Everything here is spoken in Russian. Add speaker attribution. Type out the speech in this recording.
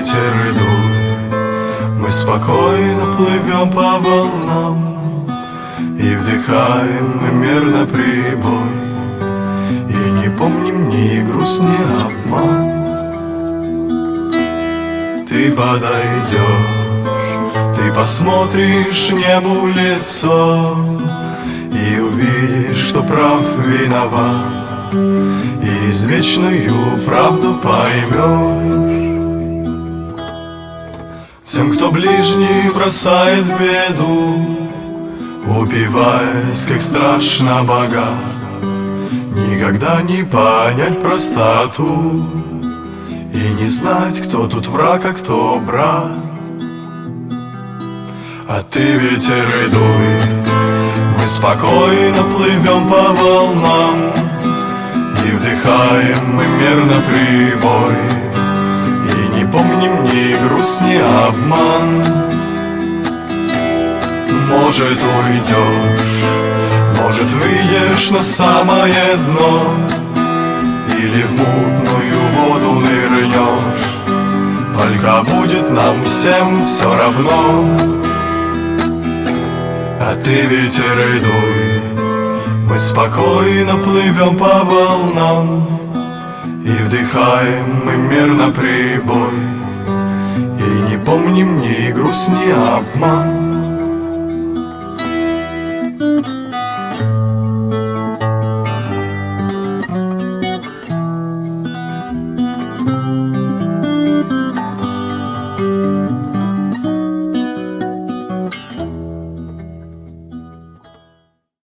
Speaker 1: ветер и дуй, мы спокойно плывем по волнам и вдыхаем мирно прибой, и не помним ни грусть, ни обман. Ты подойдешь, ты посмотришь небу в лицо и увидишь, что прав виноват, и извечную правду поймешь. Тем, кто ближний бросает в беду, упиваясь, как страшно богат, никогда не понять простоту и не знать, кто тут враг, а кто брат. А ты, ветер, и дуй, мы спокойно плывем по волнам и вдыхаем мы мирно прибой, и не помним ни грусть, ни обман. Может, уйдешь, может, выйдешь на самое дно, или в мутную воду нырнешь, только будет нам всем все равно. А ты, ветер, и дуй, мы спокойно плывем по волнам и вдыхаем мы мирно прибой, и не помним ни грусть, ни обман.